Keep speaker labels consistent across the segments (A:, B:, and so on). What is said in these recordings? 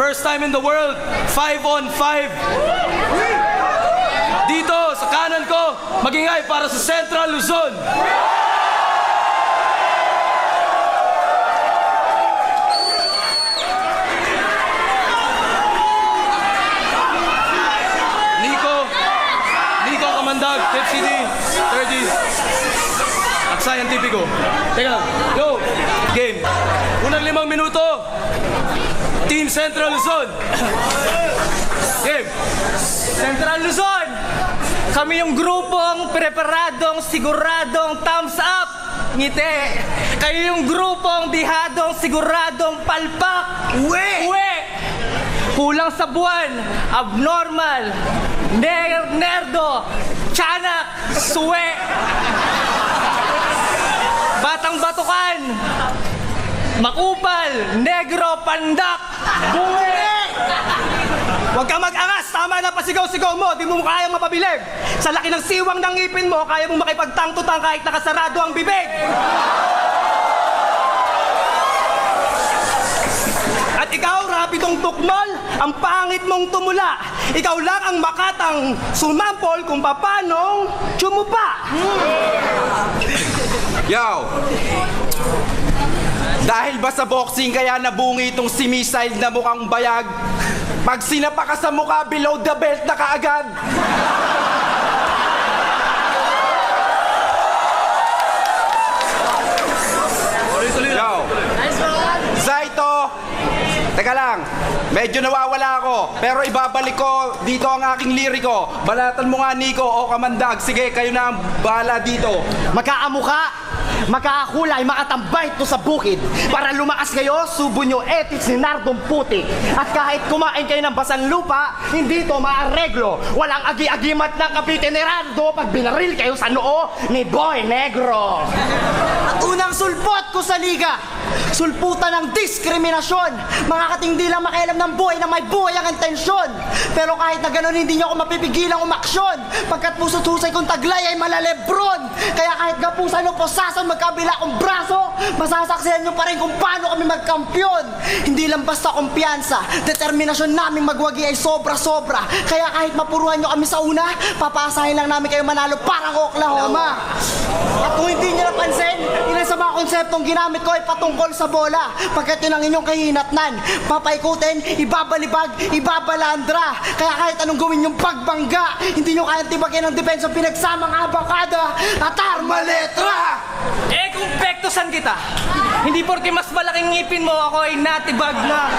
A: First time in the world, 5-on-5. Dito, sa kanan ko, magingay para sa Central Luzon. Nico Kamandag, Tip CD, 30. Aksayan Tipiko. Teka lang, go! Game. Unang 5 minuto. Team Central Luzon. Game.
B: Central Luzon! Kami yung grupong preparadong, siguradong thumbs up! Ngiti! Kayo yung grupong bihadong, siguradong palpak! Uwe! Uwe! Kulang sa buwan, abnormal, nerdo, tiyanak, suwe! Batang batukan, makupal, negro, pandak, buwe!
C: Huwag kang mag-angas! Tama na pasigaw-sigaw mo! Di mo kayang mapabilib! Sa laki ng siwang ng ngipin mo, kaya mong makipagtangtutang kahit nakasarado ang bibig! At ikaw, rapidong tukmol, ang pangit mong tumula. Ikaw lang ang makatang sumampol kung papanong tsumupa.
D: Yo! Dahil ba sa boxing kaya nabungi itong si Missile na mukhang bayag? Pag sinapa ka sa mukha, below the belt na kaagad. Yo! Zaito! Teka lang, medyo nawawala ako, pero ibabalik ko dito ang aking liriko. Balatan mo nga, Nico o Kamandag. Sige, kayo na ang bahala dito.
C: Magkaamuka, magkakakulay, makatambay to sa bukid. Para lumakas kayo, subo nyo ethics ni Nardong Putik. At kahit kumain kayo ng basang lupa, hindi to maareglo. Walang agi-agimat ng Cavite ni Rando pag binaril kayo sa noo ni Boy Negro. At unang sulpot ko sa liga, sulputan ng diskriminasyon. Mga katindi lang makialam ng buhay na may buhay ang intensyon. Pero kahit na gano'n, hindi nyo ako mapipigilang umaksyon. Pagkat puso't husay kong taglay ay malalebron. Kaya kahit gapusan o posasan magkabila kong braso, masasaksihan nyo pa rin kung paano kami magkampiyon. Hindi lang basta kumpiyansa, determinasyon namin magwagi ay sobra-sobra. Kaya kahit mapuruhan nyo kami sa una, papaasahin lang namin kayo manalo parang Oklahoma. At kung hindi nyo napansin, ilan sa mga konseptong ginamit ko ay patungkol sa bola. Pagkat yun ang inyong kahinatnan, papaikutin, ibabalibag, ibabalandra. Kaya kahit anong gawin yung pagbangga, hindi nyo kayang tibagin ang depensa pinagsamang abakada at armaletra.
B: Eh kung pektosan kita, hindi porke mas malaking ngipin mo ako ay natibag na.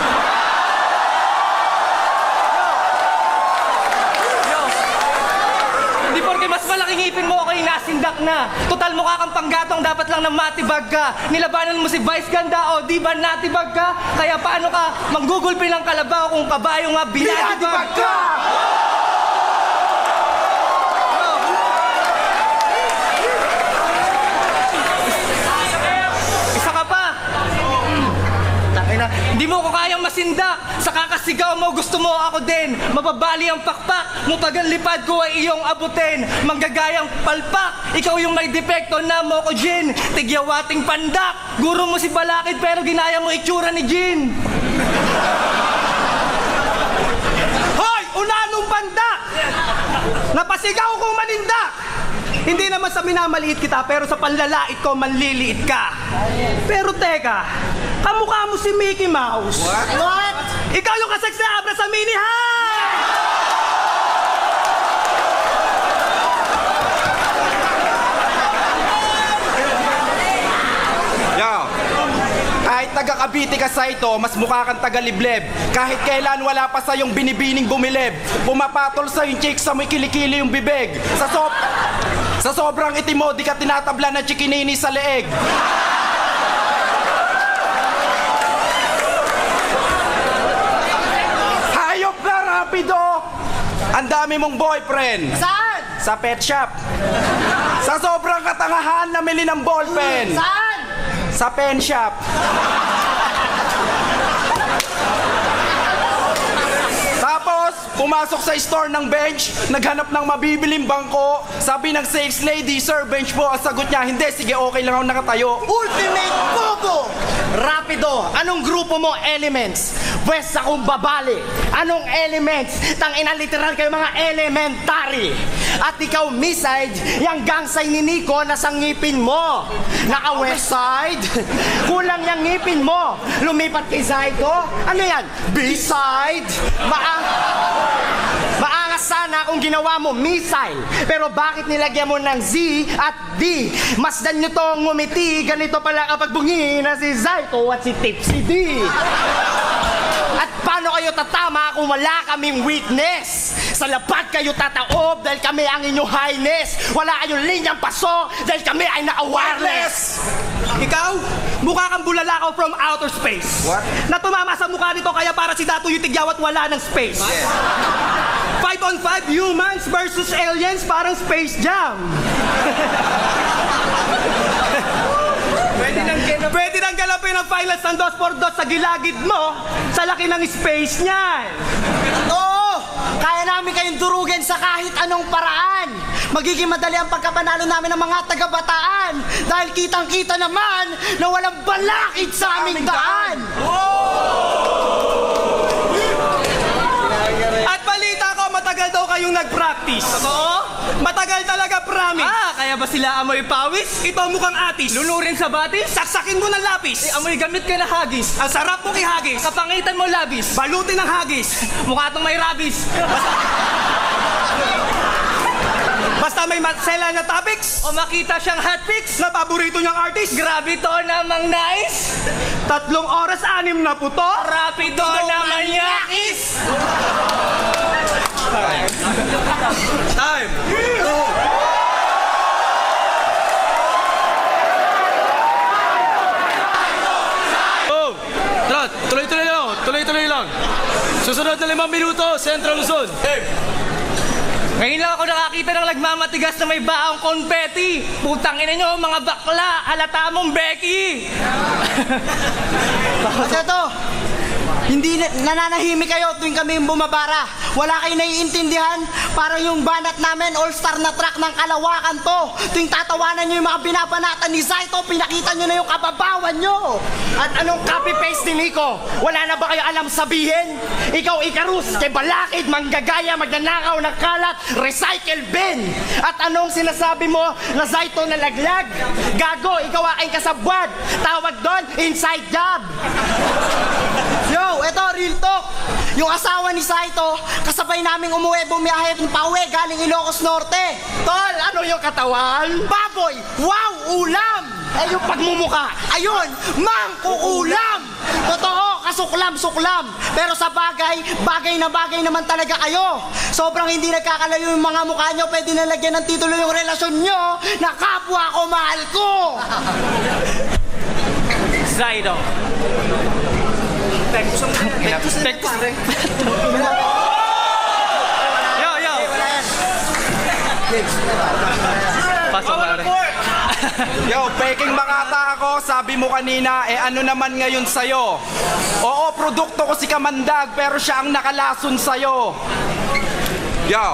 B: Hindi porke mas malaking ngipin mo ako ay nasindak na. Total mukha kang panggatong, dapat lang na matibag ka. Nilabanan mo si Vice Ganda o di ba natibag ka? Kaya paano ka manggugulpi ng kalabaw kung kabayo nga binatibag ka? Hindi mo ko kayang masindak. Sa kakasigaw mo, gusto mo ako din. Mababali ang pakpak mo pag ang lipad ko ay iyong abutin. Manggagayang palpak, ikaw yung may depekto na mo ko Jin. Tigyawating pandak, guro mo si Balakid pero ginaya mo itsura ni Jin.
C: Hoy! Unanong pandak! Napasigaw kong manindak! Hindi naman sa minamaliit kita, pero sa panlalait ko, manliliit ka. Pero teka, kamukha mo si Mickey Mouse. What? Ikaw yung kasex na abra sa mini high!
D: Yo! Kahit taga-Cavite ka sa ito, mas mukha kang taga-Libleb. Kahit kailan wala pa sa yung binibining bumilib. Pumapatol sa yung chick sa may kilikili yung bibig. Sa sobrang itim mo, di ka tinatabla na chikinini sa leeg. Hayop na rapido! Ang dami mong boyfriend.
C: Saan?
D: Sa pet shop. Sa sobrang katangahan, namili ng ballpen.
C: Saan?
D: Sa pen shop. Tapos, pumasok sa store ng bench, naghanap ng mabibiling bangko. Sabi ng sales lady, "Sir, bench po." Ang sagot niya, "Hindi, sige, okay lang ako nakatayo."
C: Ultimate Bobo! Rapido, anong grupo mo, Elements? Pwes akong babali. Anong elements? Tangina literal kayo mga elementary. At ikaw, Misaid, yung gangsay ni Nico na sa ngipin mo. Naka-west side. Kulang yung ngipin mo. Lumipat kay Zaito. Ano yan? B-side. Maangas sana kung ginawa mo missile. Pero bakit nilagyan mo ng Z at D? Masdan nyo tong ngumiti. Ganito pala kapag bungi na si Zaito at si Tipsy D. At paano kayo tatama kung wala kaming witness? Sa lapad kayo tataob dahil kami ang inyong highness. Wala kayong linyang paso dahil kami ay naka-wireless.
B: Ikaw, mukha kang bulalakaw from outer space.
D: What?
B: Na tumama sa mukha nito kaya para si Dato yung tigyaw at wala ng space. 5 on 5 humans versus aliens, parang Space Jam. Pwede nang galapin ang finals ng 2x2 sa gilagid mo sa laki ng space niyan.
C: Oo! Kaya namin kayong durugin sa kahit anong paraan. Magiging madali ang pagkapanalo namin ng mga taga-Bataan dahil kitang-kita naman na walang balakid sa aming daan.
B: At balita ko, matagal daw kayong nag-practice. Totoo? Matagal talaga, promise. Kaya ba sila amoy pawis? Ito mukhang atis. Lunurin sa batis? Saksakin mo ng lapis. Amoy gamit ka na hagis. Ang sarap mong ihagis. Kapangitan mo labis. Balutin ng hagis. Mukha itong may rabies. Basta may matsela na topics o makita siyang hotpics na paborito niyang artist. Grabe to namang nice. 3 oras 6 na puto. Rapido naman yakis.
A: Time! Oh! Tara, tuloy-tuloy lang. Tuloy-tuloy lang. Susunod na 5 minuto, Central Luzon.
B: Ngayon lang ako nakakita ng nagmamatigas na may baong konfeti. Putang ina nyo, mga bakla. Halata mong Becky.
C: Kasi ito, hindi nananahimik kayo tuwing kami bumabara. Wala kayo naiintindihan. Parang yung banat namin, all-star na track ng kalawakan to. Tuwing tatawanan nyo yung mga binabanatan ni Zaito, pinakita nyo na yung kababawan nyo. At anong copy-paste ni Nico? Wala na ba kayo alam sabihin? Ikaw, Icarus, kay balakid, manggagaya, magnanakaw ng kalat, recycle bin. At anong sinasabi mo na Zaito na laglag? Gago, ikaw aking kasabwad. Tawag doon, inside job. Yo, eto, real talk. Yung asawa ni Zaito, kasabay naming umuwi, bumiyahe ng pauwi galing Ilocos Norte. Tol, ano yung katawan? Baboy! Wow, ulam! Eh yung pagmumuka, ayun, mangkukulam! Totoo, kasuklam-suklam. Pero sa bagay, bagay na bagay naman talaga kayo. Sobrang hindi nagkakalayo yung mga mukha nyo, pwede na lagyan ng titulo yung relasyon nyo na kapwa ko, mahal ko!
B: Zaito. Yo. Pasok na rin.
D: Yo, peking makata ako, sabi mo kanina, ano naman ngayon sa'yo? Oo, produkto ko si Kamandag, pero siya ang nakalason sa'yo. Yo.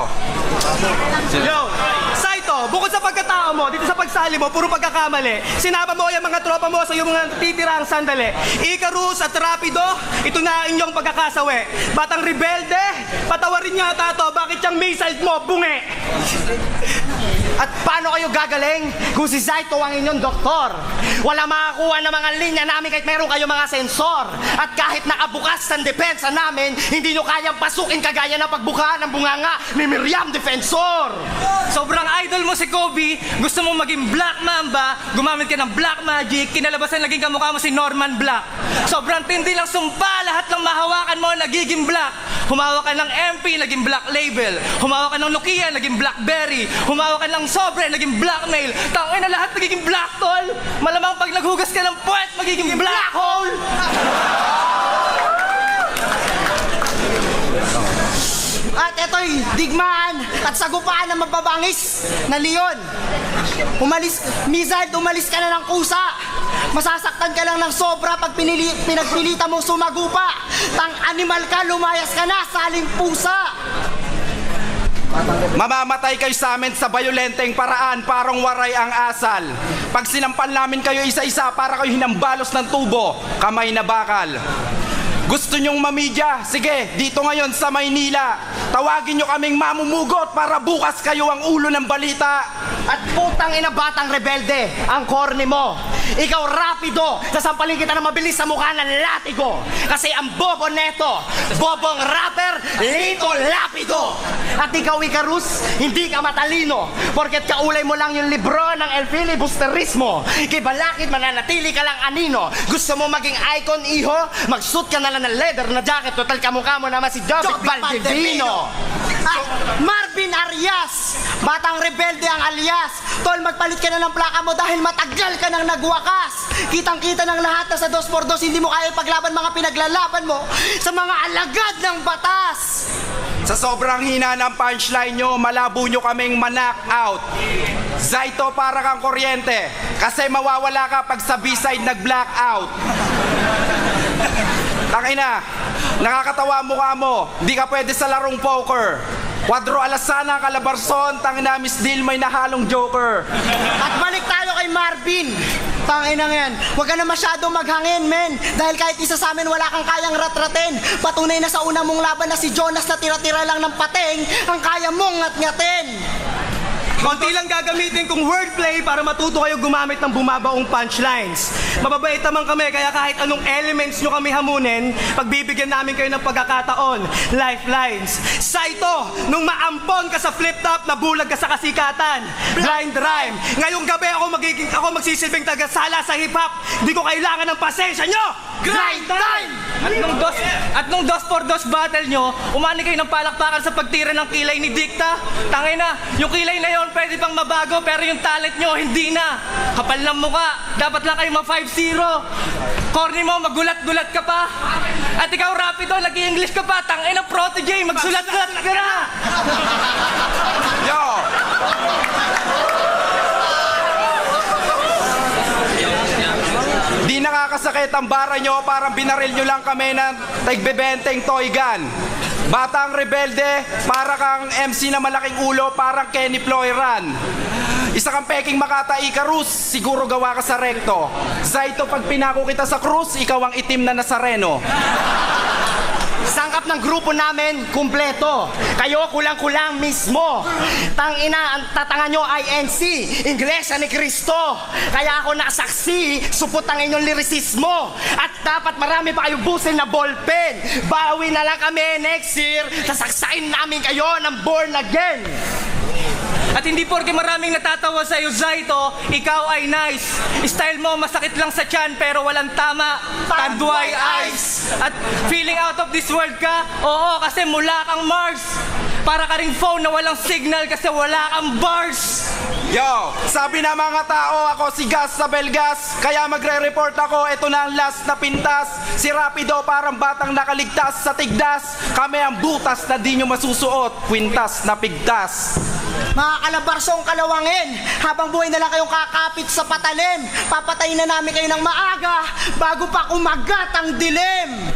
B: Zaito, bukod sa pagkatao mo, dito sa pagsali mo, puro pagkakamali. Sinama mo yung mga tropa mo sa iyong mga titirang sandali. Icarus at Rapido, ito na inyong pagkakasawi. Batang rebelde, patawarin niyo ata to, bakit yung missile mo, bungi?
C: At paano kayo gagaling kung si Zaito ang inyong doktor? Wala makakuha ng mga linya namin kahit meron kayo mga sensor. At kahit nakabukas ang depensa namin, hindi nyo kayang pasukin kagaya ng pagbuka ng bunganga ni Miriam Defensor.
B: Sobrang idol mo si Kobe, gusto mo maging Black Mamba, gumamit ka ng Black Magic, kinalabasan naging kamukha mo si Norman Black. Sobrang tindi lang sumpa, lahat ng mahawakan mo nagiging black. Humawak ka ng MP, naging Black Label. Humawak ka ng Nokia, naging Blackberry. Humawak ka ng Sobre, naging Blackmail. Tangin na lahat nagiging black, tol. Malamang pag naghugas ka ng puwet, magiging black hole.
C: At eto'y digmaan at sagupaan ng mababangis na leon. Mizard, umalis ka na ng kusa. Masasaktan ka lang ng sobra pag pinagpilita mong sumagupa. Tang animal ka, lumayas ka na, saling pusa.
D: Mamamatay kayo sa amin sa bayolenteng paraan, parang waray ang asal. Pag sinampan namin kayo isa-isa, para kayo hinambalos ng tubo, kamay na bakal. Gusto nyong mamidya? Sige, dito ngayon sa Maynila. Tawagin nyo kaming mamumugot para bukas kayo ang ulo ng balita.
C: At putang ina batang rebelde, ang corny mo. Ikaw rapido, sasampalin kita na mabilis sa mukha ng latigo. Kasi ang bobo neto, bobong rapper, Lito Lapido. At ikaw Icarus, hindi ka matalino. Porket kaulay mo lang yung libro ng El Filibusterismo. Kay balakid mananatili ka lang anino. Gusto mo maging icon iho? Magsuot ka na lang ng leather na jacket. Total kamukha mo naman si Jovic Valdivino. At Marvin Arias, batang rebelde ang alias. Tol, magpalit ka na ng plaka mo dahil matagal ka nang nagwakas. Kitang-kita ng lahat na sa 2x2 hindi mo kaya paglaban mga pinaglalaban mo sa mga alagad ng batas.
D: Sa sobrang hina ng punchline nyo, malabo nyo kaming ma-knock out. Zaito, para kang kuryente. Kasi mawawala ka pag sa B-side nag-blackout. Tangina, nakakatawa ang mukha mo. Di ka pwede sa larong poker. Quadro Alasana, Calabarzon, tangina Miss Dil, may nahalong joker.
C: At balik tayo kay Marvin. Tangina yan, huwag ka na masyadong maghangin, men. Dahil kahit isa sa amin wala kang kayang ratratin. Patunay na sa una mong laban na si Jonas na tira-tira lang ng pateng, ang kaya mong ngat-ngatin.
B: Konti lang gagamitin kong wordplay para matuto kayo gumamit ng bumabaong punchlines. Mababait naman kami, kaya kahit anong elements nyo kami hamunin, pagbibigyan namin kayo ng pagkakataon. Lifelines. Saito, nung maampon ka sa flip-top, nabulag ka sa kasikatan. Blind rhyme. Ngayong gabi ako magsisilbing tagasala sa hip-hop. Di ko kailangan ng pasensya nyo! Grind time! At nung 2x2 battle nyo, umani kayo ng palakpakan sa pagtira ng kilay ni Dikta. Tangina, yung kilay na yon pwede pang mabago pero yung talent nyo hindi na. Kapal ng muka, dapat lang kayo ma-5-0. Corny mo, magulat-gulat ka pa. At ikaw rapido, nag-i-English ka pa. Tangina, protege, magsulat-sulat ka na.
D: Yo! Di nakakasakit ang bara nyo, parang binaril nyo lang kami ng tagbebenteng toy gun. Batang rebelde, para kang MC na malaking ulo, parang Kenny Floyran. Isa kang peking Makata Icarus, siguro gawa ka sa rekto. Zaito, pag pinako kita sa krus, ikaw ang itim na Nazareno.
C: Sangkap ng grupo namin, kumpleto. Kayo kulang-kulang mismo. Tangina, ang tatangan nyo INC, Iglesia ni Cristo. Kaya ako nasaksi, supot ang inyong lirisismo. At dapat marami pa kayo busil na ballpen. Bawi na lang kami next year, sasaksain namin kayo ng born again.
B: At hindi porke maraming natatawa sa iyo, Zaito, ikaw ay nice. Style mo masakit lang sa tiyan pero walang tama. Tandway eyes. At feeling out of this world ka? Oo, kasi mula kang Mars. Para ka ring phone na walang signal kasi wala kang bars.
D: Yo, sabi na mga tao, ako si Gas sa Belgas. Kaya magre-report ako, ito na ang last na pintas. Si Rapido parang batang nakaligtas sa tigdas. Kami ang butas na di nyo masusuot, kwintas na pigtas.
C: Mga kalabarsong kalawangin, habang buhay na lang kayong kakapit sa patalim. Papatayin na namin kayo ng maaga bago pa kumagat ang dilim.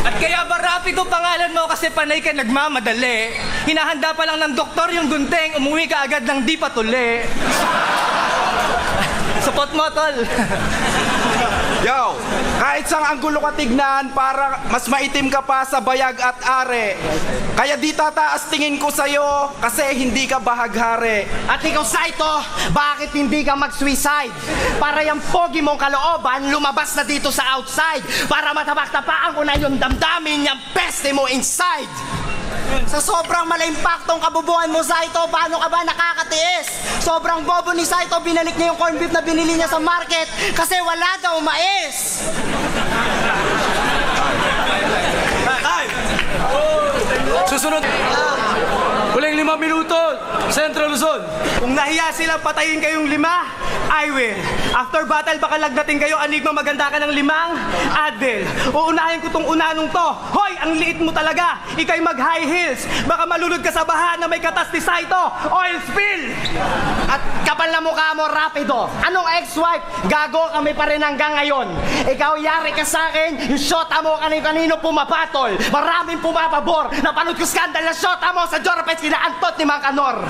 B: At kaya ba Rapido pangalan mo kasi panay ka nagmamadali? Hinahanda pa lang ng doktor yung gunting, umuwi ka agad ng di patuli. Support mo, tol.
D: Yo, kahit sang anggulo ka tignan, para mas maitim ka pa sa bayag at are. Kaya di tataas tingin ko sa'yo, kasi hindi ka bahaghari.
C: At ikaw, Saito, bakit hindi ka mag-suicide? Para yung pogi mong kalooban, lumabas na dito sa outside. Para matabak-tapaan ko na yung damdamin yung peste mo inside. Sa sobrang mala-impaktong kabubuhan mo, Saito, paano ka ba nakakatiis? Sobrang bobo ni Saito, binalik niya yung corned beef na binili niya sa market kasi wala daw mais.
A: Susunod. Huling 5 minuto, Central Luzon.
B: Kung nahiya silang patayin kayong 5, I will. After battle, baka lagdating kayo, Enigma, maganda ka ng 5, Advil. Uunahin ko tong unanong to. Hoy, ang liit mo talaga. Ika'y mag-high heels. Baka malulod ka sa baha na may katas ni Saito. Oil spill!
C: At kapal na mukha mo, Rapido. Anong ex-wife? Gago kami pa rin hanggang ngayon. Ikaw, yari ka sa akin, yung shota mo kanino pumapatol. Maraming pumapabor. Napanood ko skandal na shota mo sa Jorpets kina Antot ni Mang Kanor.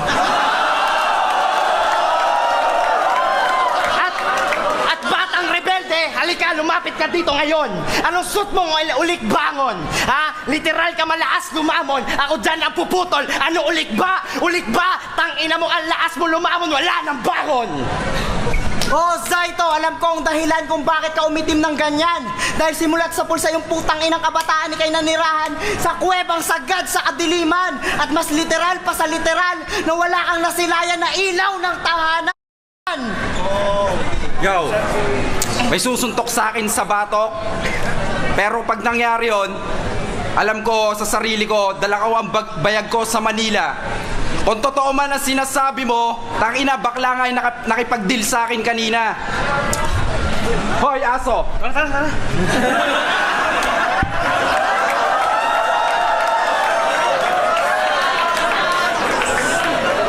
C: At batang rebelde, Halika, lumapit ka dito ngayon. Anong suit mo ulik bangon? Ha? Literal ka malakas lumamon. Ako dyan ang puputol. Ano ulik ba? Ulik ba? Tangina mo, ang lakas mo lumamon. Wala nang bangon.
E: Oo, Zaito, alam ko ang dahilan kung bakit ka umitim ng ganyan. Dahil simulat sa pulsa yung putang inang kabataan ni kay nanirahan sa kuwebang sagad sa kadiliman. At mas literal pa sa literal na wala kang nasilayan na ilaw ng tahanan.
D: Yo, may susuntok sa akin sa batok. Pero pag nangyari yon, alam ko sa sarili ko, dala ko ang bayag ko sa Manila. Kung totoo man ang sinasabi mo, tangina, bakla nga yung nakipag-deal sa akin kanina. Hoy, aso!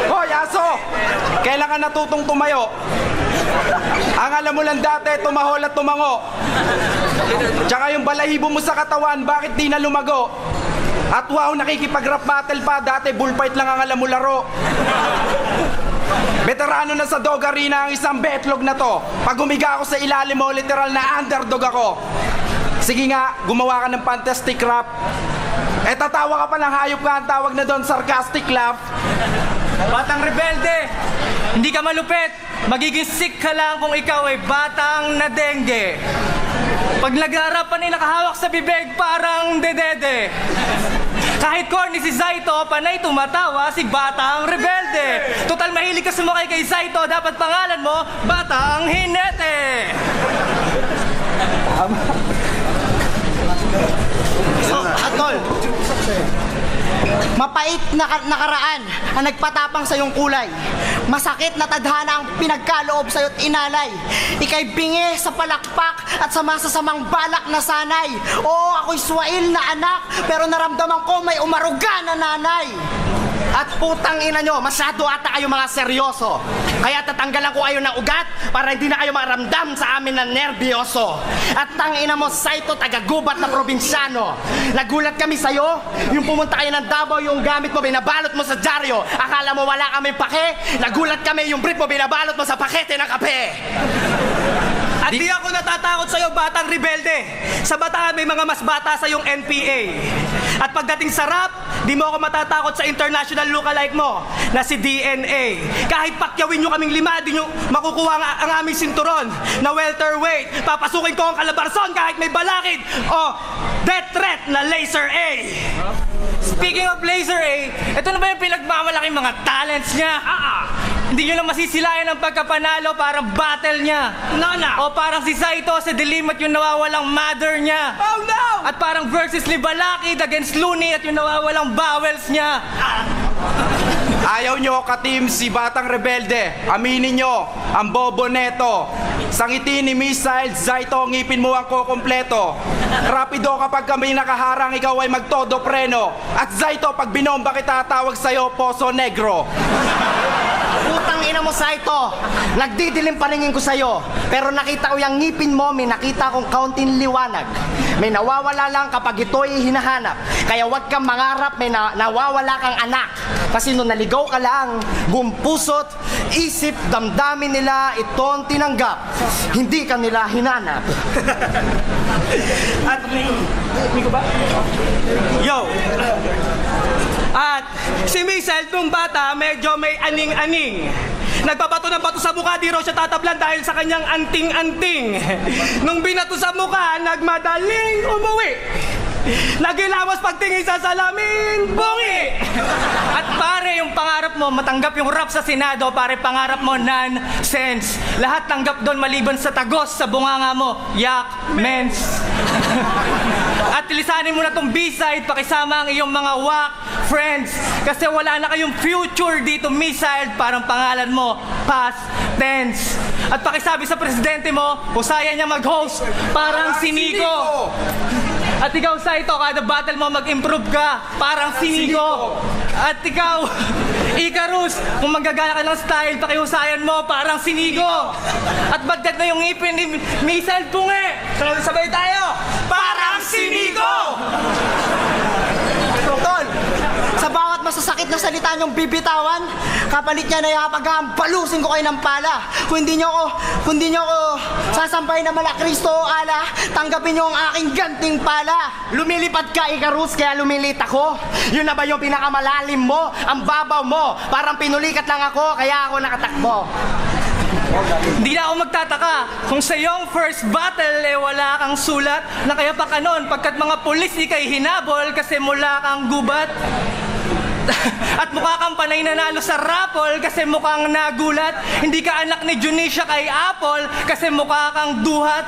D: Hoy, aso! Kailan ka natutong tumayo? Ang alam mo lang dati, tumahol at tumango. Tsaka yung balahibo mo sa katawan, bakit di na lumago? At wow, nakikipag-rap battle pa. Dati bullfight lang ang alam mo laro. Veterano na sa Dog Arena ang isang betlog na to. Pag humiga ako sa ilalim mo, literal na underdog ako. Sige nga, gumawa ka ng fantastic rap. Eh tatawa ka pa ng hayop ka, ang tawag na doon sarcastic laugh.
B: Batang rebelde, hindi ka malupit. Magiging sick ka lang kung ikaw ay batang na dengue. Pag nagharapan ay nakahawak sa bibig, parang dedede. Kahit corny si Zaito, panay tumatawa si Batang Rebelde. Total mahilig ka sumakay kay Zaito, dapat pangalan mo, Batang Hinete.
E: So, Atol, mapait na nakaraan ang nagpatapang sa iyong kulay. Masakit na tadhana ang pinagkaloob sa iyo't inalay. Ika'y bingi sa palakpak at sa masasamang balak na sanay. Oo, ako'y swail na anak, pero naramdaman ko may umaruga na nanay.
C: At putang ina nyo, masyado ata kayo mga seryoso. Kaya tatanggalan ko kayo ng ugat para hindi na kayo maramdam sa amin ng nervyoso. At tang ina mo, Zaito, taga-gubat na probinsyano. Nagulat kami sa'yo, yung pumunta kayo ng Davao, yung gamit mo, binabalot mo sa dyaryo. Akala mo wala kami pake? Nagulat kami, yung brief mo, binabalot mo sa pakete ng kape.
B: At di ako natatakot sa'yo, Batang Rebelde. Sa Bataan may mga mas bata sa yung NPA. At pagdating sa rap, di mo ako matatakot sa international lookalike mo na si DNA. Kahit pakyawin nyo kaming lima, di nyo makukuha ang aming sinturon na welterweight. Papasukin ko ang Calabarzon kahit may balakid o death threat na Laser A. Speaking of Laser A, ito na ba yung pinagmamalaking mga talents niya? Hindi nyo lang masisilayan ang pagkapanalo, parang battle niya. O parang si Zaito sa dilim at yung nawawalang mother niya. Oh no! At parang versus ni Balakid against Looney at yung nawawalang bowels niya.
D: Ayaw nyo ka-team si Batang Rebelde. Aminin nyo, ang bobo neto. Sa ngiti ni Missile, Zaito, ngipin mo ang kukumpleto. Rapido kapag kami nakaharang, ikaw ay magtodo preno. At Zaito, pag binomba kita, tawag sa'yo, Poso Negro.
C: Putang ina mo, Zaito. Nagdidilim paningin ko sa'yo. Pero nakita ko yung ngipin mo, may nakita kong kaunting liwanag. May nawawala lang kapag ito'y hinahanap. Kaya wag kang mangarap, may nawawala kang anak. Kasi nung naligaw ka lang, buong puso't isip, damdamin nila itong tinanggap. Hindi ka nila hinanap.
B: At Yo! At si Missile, nung bata, medyo may aning-aning. Nagbabato ng bato sa mukha, di raw siya tatablan dahil sa kanyang anting-anting. Nung binato sa mukha, nagmadaling umuwi. Nagilawas pagtingin sa salamin, bungi! At pare, yung pangarap mo, matanggap yung rap sa Senado, pare, pangarap mo, nonsense. Lahat tanggap doon maliban sa tagos sa bunganga mo, yak, mens. At lisanin mo na tong B-side, pakisama ang iyong mga wak friends. Kasi wala na kayong future dito, Missile, parang pangalan mo, past tense. At pakisabi sa presidente mo, husayan niya mag-host, parang siniko. At ikaw, Zaito, kada battle mo mag-improve ka, parang sinigo. At ikaw, Icarus, kung magagana ka ng style, pakihusayan mo, parang sinigo. At bagdad na yung ngipin ni Missile Bunge. Sabay tayo, parang sinigo!
E: Tol, sa bawat masasakit na salita niyong bibitawan. Kapalit niya na ihapagambalusin ko kayo ng pala. Kung hindi niyo ako sasampahin na mala Kristo o ala, tanggapin niyo ang aking ganting pala.
C: Lumilipad ka, Icarus, kaya lumilit ako. Yun na ba yung pinakamalalim mo? Ang babaw mo? Parang pinulikat lang ako, kaya ako nakatakbo.
B: Hindi na ako magtataka kung sa iyong first battle wala kang sulat na kaya pa kanon pagkat mga pulis ikay hinabol kasi mula kang gubat. At mukha kang panay nanalo sa raffle kasi mukhang nagulat. Hindi ka anak ni Junisha kay Apple kasi mukha kang duhat.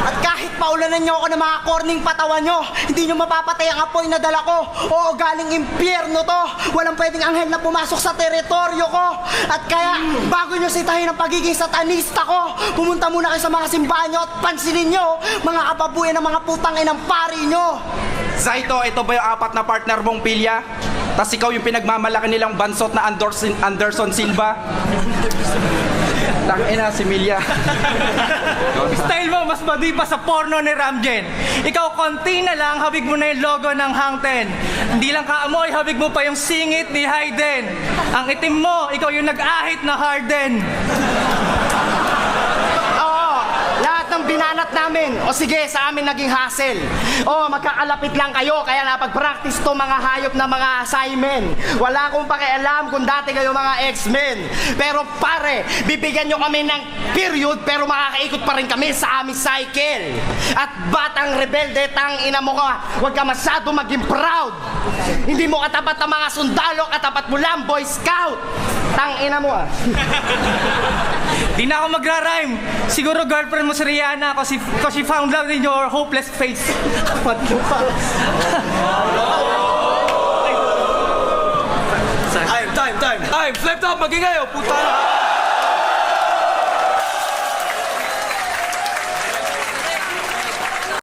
E: At kahit paulanan niyo ako ng mga korning patawan niyo, hindi niyo mapapatay ang apoy na dala ko. Oo, galing impyerno to. Walang pwedeng anghel na pumasok sa teritoryo ko. At kaya, bago niyo sitahin ang pagiging satanista ko, pumunta muna kayo sa mga simbahan niyo at pansinin niyo mga kababuyan ng mga putang inang pari niyo.
D: Saito, ito ba yung apat na partner mong pilya? Tas ikaw yung pinagmamalaki nilang bansot na Anderson Silva? Tangina si Milya.
B: Style mo mas madi pa sa porno ni Ramjen. Ikaw konti na lang, habig mo na yung logo ng Hang Ten. Hindi lang kaamoy, habig mo pa yung singit ni Hayden. Ang itim mo, ikaw yung nag-ahit na Harden.
C: Lahat ng binanat namin, o sige, sa amin naging hassle. O, magkakalapit lang kayo, kaya napag-practice to mga hayop na mga assignment. Wala akong pakialam kung dati kayo mga X-Men. Pero pare, bibigyan nyo kami ng period, pero makakaikot pa rin kami sa aming cycle. At batang rebelde, tang ina mo ka, huwag ka masyado maging proud. Hindi mo katapat ang mga sundalo, katapat mo lang, Boy Scout. Tang ina mo ah.
B: Di na ako magra-rhyme. Siguro girlfriend mo si Rihanna kasi she found love in your hopeless face. Kapat mo pa.
A: Time. Flip top, maging kayo, puta na.